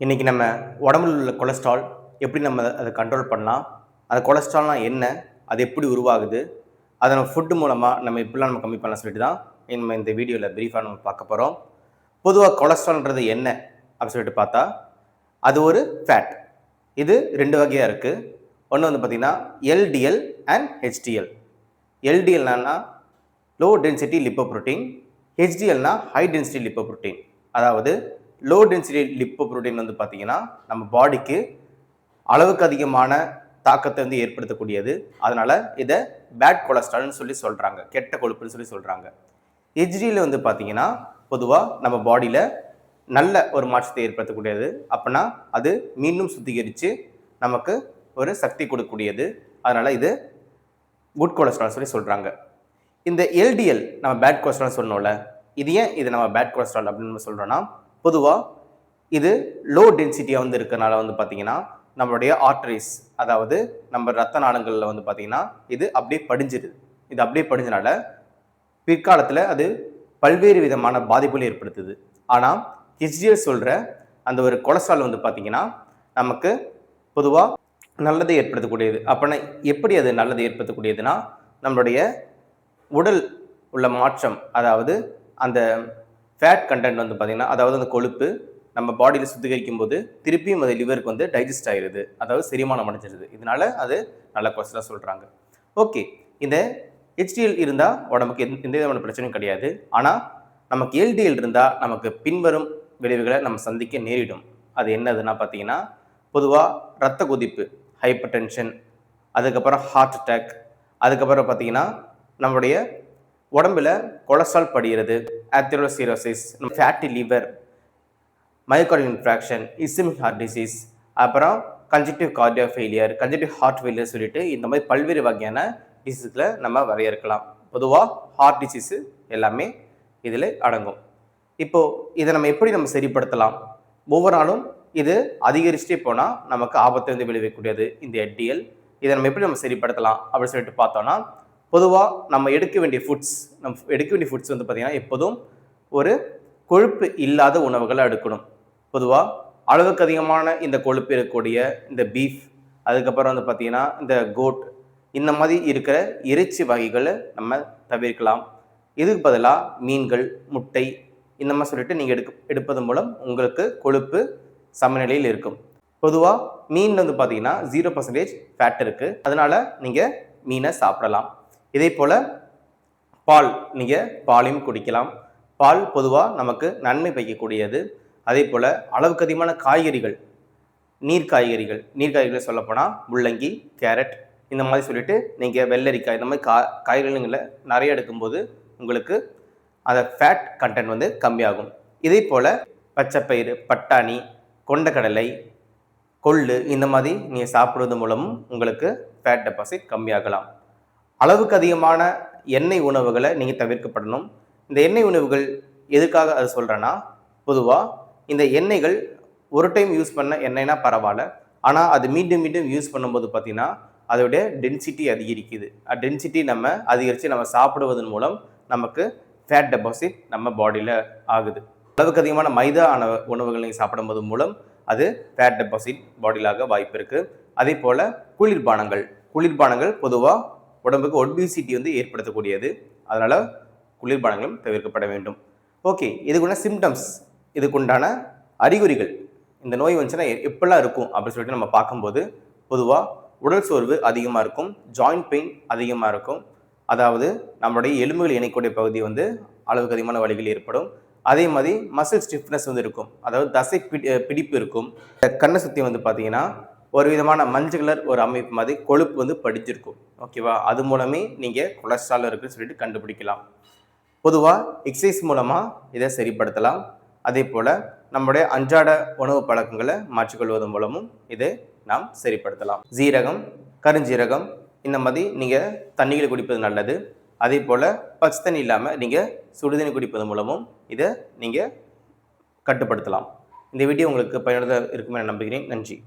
இன்றைக்கி நம்ம உடம்புல உள்ள கொலஸ்ட்ரால் எப்படி நம்ம அதை கண்ட்ரோல் பண்ணலாம், அது கொலஸ்ட்ரால்னால் என்ன, அது எப்படி உருவாகுது, அதை நம்ம ஃபுட்டு மூலமாக நம்ம எப்படிலாம் நம்ம கம்மி பண்ணலாம் சொல்லிட்டு தான் நம்ம இந்த வீடியோவில் ப்ரீஃபாக நம்ம பார்க்க போகிறோம். பொதுவாக கொலஸ்ட்ரால்ன்றது என்ன அப்படின்னு சொல்லிட்டு பார்த்தா, அது ஒரு ஃபேட். இது 2 வகையாக இருக்குது. ஒன்று வந்து பார்த்திங்கன்னா எல்டிஎல் அண்ட் ஹெச்டிஎல். எல்டிஎல்னா லோ டென்சிட்டி லிப்போப்ரோட்டீன், ஹெச்டிஎல்னா ஹை டென்சிட்டி லிப்போப்ரோட்டீன். அதாவது லோ டென்சிட்டி லிப்போப்ரோட்டீன் வந்து பார்த்தீங்கன்னா நம்ம பாடிக்கு அளவுக்கு அதிகமான தாக்கத்தை வந்து ஏற்படுத்தக்கூடியது. அதனால் இதை பேட் கொலஸ்ட்ரால்னு சொல்லி சொல்கிறாங்க, கெட்ட கொழுப்புன்னு சொல்லி சொல்கிறாங்க. ஹெச்டியில் வந்து பார்த்தீங்கன்னா பொதுவாக நம்ம பாடியில் நல்ல ஒரு மாற்றத்தை ஏற்படுத்தக்கூடியது. அப்படின்னா அது மீண்டும் சுத்திகரித்து நமக்கு ஒரு சக்தி கொடுக்கக்கூடியது. அதனால் இது குட் கொலஸ்ட்ரால் சொல்லி சொல்கிறாங்க. இந்த எல்டிஎல் நம்ம பேட் கொலஸ்ட்ரால் சொன்னோம்ல, இது ஏன் இது நம்ம பேட் கொலஸ்ட்ரால் அப்படின்னு நம்ம சொல்கிறோன்னா, பொதுவாக இது லோ டென்சிட்டியாக வந்து இருக்கிறனால வந்து பார்த்திங்கன்னா நம்மளுடைய ஆர்டரிஸ், அதாவது நம்ம ரத்த நாளங்களில் வந்து பார்த்திங்கன்னா இது அப்படியே படிஞ்சிடுது. இது அப்படியே படிஞ்சனால பிற்காலத்தில் அது பல்வேறு விதமான பாதிப்புகளை ஏற்படுத்துது. ஆனால் ஹெச்டிஎல் சொல்கிற அந்த ஒரு கொலஸ்ட்ரால் வந்து பார்த்திங்கன்னா நமக்கு பொதுவாக நல்லதை ஏற்படுத்தக்கூடியது. அப்படின்னா எப்படி அது நல்லதை ஏற்படுத்தக்கூடியதுன்னா, நம்மளுடைய உடல் உள்ள மாற்றம், அதாவது அந்த ஃபேட் கண்டென்ட் வந்து பார்த்திங்கன்னா, அதாவது அந்த கொழுப்பு நம்ம பாடியில் சுத்திகரிக்கும் போது திருப்பியும் அது லிவருக்கு வந்து டைஜஸ்ட் ஆகிடுது, அதாவது செரிமானம் அடைஞ்சிடுது. இதனால அது நல்ல கொலஸ்ட்ரால் சொல்கிறாங்க. ஓகே, இந்த ஹெச்டிஎல் இருந்தால் உடம்புக்கு எந்த விதமான பிரச்சனையும் கிடையாது. ஆனால் நமக்கு எல்டிஎல் இருந்தால் நமக்கு பின்வரும் விளைவுகளை நம்ம சந்திக்க நேரிடும். அது என்னதுன்னா பார்த்தீங்கன்னா, பொதுவாக ரத்த கொதிப்பு, ஹைப்பர் டென்ஷன், அதுக்கப்புறம் ஹார்ட் அட்டாக், அதுக்கப்புறம் பார்த்தீங்கன்னா நம்மளுடைய உடம்பில் கொலஸ்ட்ரால் படிகிறது, atherosclerosis, fatty liver, myocardial infarction, ischaemic heart disease, அப்புறம் congestive cardio failure, congestive heart failure சொல்லிட்டு இந்த மாதிரி பல்வேறு வகையான டிசீஸில் நம்ம வரையறுக்கலாம். பொதுவாக ஹார்ட் டிசீஸு எல்லாமே இதில் அடங்கும். இப்போது இதை நம்ம எப்படி நம்ம சரிப்படுத்தலாம்? ஒவ்வொரு நாளும் இது அதிகரிச்சுட்டே போனால் நமக்கு ஆபத்தை வந்து விளைவிக்கக்கூடியது இந்த எல்டிஎல். இதை நம்ம எப்படி நம்ம சரிப்படுத்தலாம் அப்படின்னு சொல்லிட்டு பார்த்தோன்னா, பொதுவாக நம்ம எடுக்க வேண்டிய ஃபுட்ஸ் வந்து பார்த்திங்கன்னா எப்போதும் ஒரு கொழுப்பு இல்லாத உணவுகளை எடுக்கணும். பொதுவாக அளவுக்கு அதிகமான இந்த கொழுப்பு இருக்கக்கூடிய இந்த பீஃப், அதுக்கப்புறம் வந்து பார்த்திங்கன்னா இந்த கோட், இந்த மாதிரி இருக்கிற இறைச்சி வகைகளை நம்ம தவிர்க்கலாம். இதுக்கு பதிலாக மீன்கள், முட்டை, இந்த மாதிரி சொல்லிட்டு நீங்கள் எடுப்பதன் மூலம் உங்களுக்கு கொழுப்பு சமநிலையில் இருக்கும். பொதுவாக மீன் வந்து பார்த்திங்கன்னா 0% ஃபேட் இருக்குது. அதனால் நீங்கள் மீனை சாப்பிடலாம். இதே போல் பால், நீங்கள் பாலையும் குடிக்கலாம். பால் பொதுவாக நமக்கு நன்மை பயக்கக்கூடியது. அதே போல் அளவுக்கு அதிகமான காய்கறிகள், நீர்க்காய்கறிகள் சொல்லப்போனால் முள்ளங்கி, கேரட், இந்த மாதிரி சொல்லிட்டு நீங்கள் வெள்ளரிக்காய், இந்த மாதிரி காய்கறிகளை நிறைய எடுக்கும்போது உங்களுக்கு அந்த ஃபேட் கண்டென்ட் வந்து கம்மியாகும். இதே போல் பச்சைப்பயிறு, பட்டாணி, கொண்டக்கடலை, கொள்ளு, இந்த மாதிரி நீங்கள் சாப்பிடுவது மூலமும் உங்களுக்கு ஃபேட் டெபாசிட் கம்மியாகலாம். அளவுக்கு அதிகமான எண்ணெய் உணவுகளை நீங்கள் தவிர்க்கப்படணும். இந்த எண்ணெய் உணவுகள் எதுக்காக அது சொல்கிறேன்னா, பொதுவாக இந்த எண்ணெய்கள் ஒரு டைம் யூஸ் பண்ண எண்ணெய்னா பரவாயில்ல, ஆனால் அது மீண்டும் யூஸ் பண்ணும்போது பார்த்திங்கன்னா அதோடைய டென்சிட்டி அதிகரிக்குது. டென்சிட்டி நம்ம அதிகரித்து நம்ம சாப்பிடுவதன் மூலம் நமக்கு ஃபேட் டெபாசிட் நம்ம பாடியில் ஆகுது. அளவுக்கு அதிகமான மைதா உணவுகள் நீங்கள் சாப்பிடும்போது மூலம் அது ஃபேட் டெபாசிட் பாடியில் ஆக வாய்ப்பு இருக்குது. அதே போல் குளிர்பானங்கள் பொதுவாக உடம்புக்கு ஒபிசிட்டி வந்து ஏற்படுத்தக்கூடியது. அதனால் குளிர்பானங்களும் தவிர்க்கப்பட வேண்டும். ஓகே, இதுக்குள்ள சிம்டம்ஸ், இதுக்குண்டான அறிகுறிகள், இந்த நோய் வந்துச்சுன்னா எப்பெல்லாம் இருக்கும் அப்படின்னு சொல்லிட்டு நம்ம பார்க்கும்போது, பொதுவாக உடல் சோர்வு அதிகமாக இருக்கும், ஜாயிண்ட் பெயின் அதிகமாக இருக்கும், அதாவது நம்மளுடைய எலும்புகள் இணைக்கூடிய பகுதி வந்து அளவுக்கு அதிகமான வலிகள் ஏற்படும். அதே மாதிரி மசில் ஸ்டிஃப்னஸ் வந்து இருக்கும், அதாவது தசை பிடிப்பு இருக்கும். கண்ணை சுற்றி வந்து பார்த்தீங்கன்னா ஒரு விதமான மஞ்சள் கலர் ஒரு அமைப்பு மாதிரி கொழுப்பு வந்து படிச்சிருக்கும். ஓகேவா, அது மூலமே நீங்கள் கொலஸ்ட்ரால் இருக்குன்னு சொல்லிட்டு கண்டுபிடிக்கலாம். பொதுவாக எக்ஸசைஸ் மூலமாக இதை சரிப்படுத்தலாம். அதே போல் நம்முடைய அன்றாட உணவு பழக்கங்களை மாற்றிக்கொள்வதன் மூலமும் இதை நாம் சரிப்படுத்தலாம். ஜீரகம், கருஞ்சீரகம், இந்த மாதிரி நீங்கள் தண்ணிகளை குடிப்பது நல்லது. அதே போல் பச்சை தண்ணி இல்லாமல் நீங்கள் சுடுதண்ணி குடிப்பதன் மூலமும் இதை நீங்கள் கட்டுப்படுத்தலாம். இந்த வீடியோ உங்களுக்கு பயனுள்ளதாக இருக்குமே நான் நம்புகிறேன். நன்றி.